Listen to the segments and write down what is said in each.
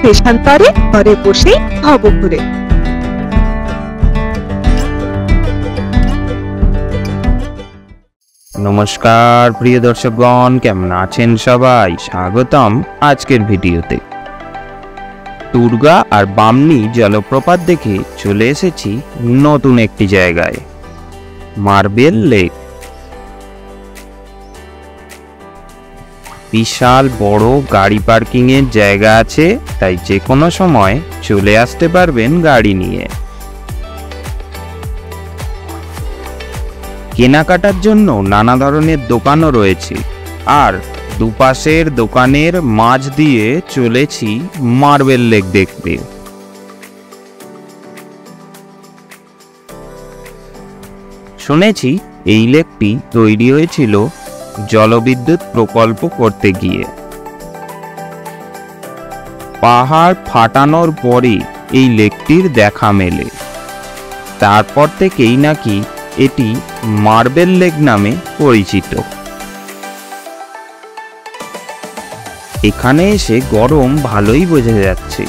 দেশান্তরে ঘরে বসে ভবঘুরে। নমস্কার প্রিয় দর্শকগণ, কেমন আছেন সবাই? স্বাগতম আজকের ভিডিওতে। দুর্গা আর বামনি জলপ্রপাত দেখে চলে এসেছি নতুন একটি জায়গায়, মার্বেল লেক। বিশাল বড় গাড়ি পার্কিং এর জায়গা আছে, তাই যে কোনো সময় চলে আসতে পারবেন গাড়ি নিয়ে। কেনাকাটার জন্য নানা ধরনের দোকানও রয়েছে, আর দুপাশের দোকানের মাঝ দিয়ে চলেছি মার্বেল লেক দেখতে। শুনেছি এই লেকটি তৈরি হয়েছিল জলবিদ্যুৎ প্রকল্প করতে গিয়ে। পাহাড় ফাটানোর পরে এই লেকটির দেখা মেলে, তারপর থেকেই নাকি এটি মার্বেল লেক নামে পরিচিত। এখানে এসে গরম ভালোই বোঝা যাচ্ছে,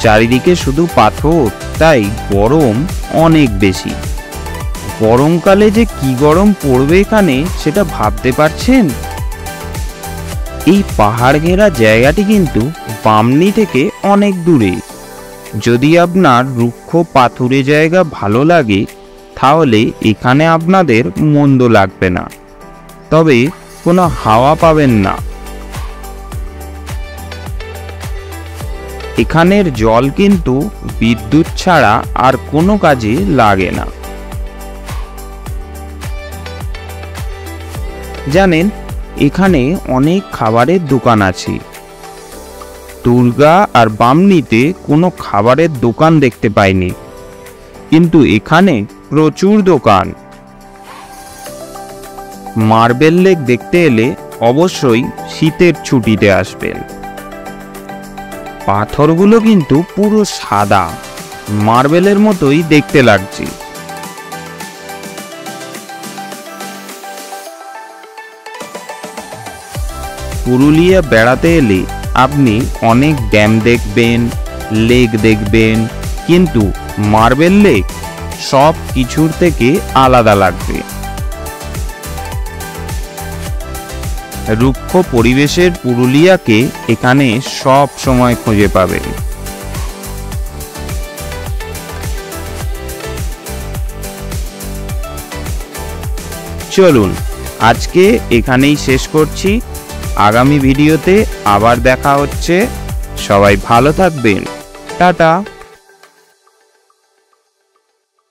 চারিদিকে শুধু পাথর, তাই গরম অনেক বেশি। গরমকালে যে কি গরম পড়বে এখানে, সেটা ভাবতে পারছেন? এই পাহাড় ঘেরা জায়গাটি কিন্তু বামনি থেকে অনেক দূরে। যদি আপনার রুক্ষ পাথুরে জায়গা ভালো লাগে, তাহলে এখানে আপনাদের মন্দ লাগবে না, তবে কোনো হাওয়া পাবেন না। এখানের জল কিন্তু বিদ্যুৎ ছাড়া আর কোনো কাজে লাগে না। জানেন, এখানে অনেক খাবারের দোকান আছে। দুর্গা আর বামনিতে কোনো খাবারের দোকান দেখতে পাইনি, কিন্তু এখানে প্রচুর দোকান। মার্বেল লেক দেখতে এলে অবশ্যই শীতের ছুটিতে আসবেন। পাথরগুলো কিন্তু পুরো সাদা, মার্বেলের মতোই দেখতে লাগছে। পুরুলিয়া বেড়াতে এলে আপনি অনেক ড্যাম দেখবেন, লেক দেখবেন, কিন্তু মার্বেল লেক সব কিছুর থেকে আলাদা লাগবে। রুক্ষ পরিবেশের পুরুলিয়াকে এখানে সব সময় খুঁজে পাবেন। চলুন আজকে এখানেই শেষ করছি, আগামী ভিডিওতে আবার দেখা হচ্ছে। সবাই ভালো থাকবেন, টাটা।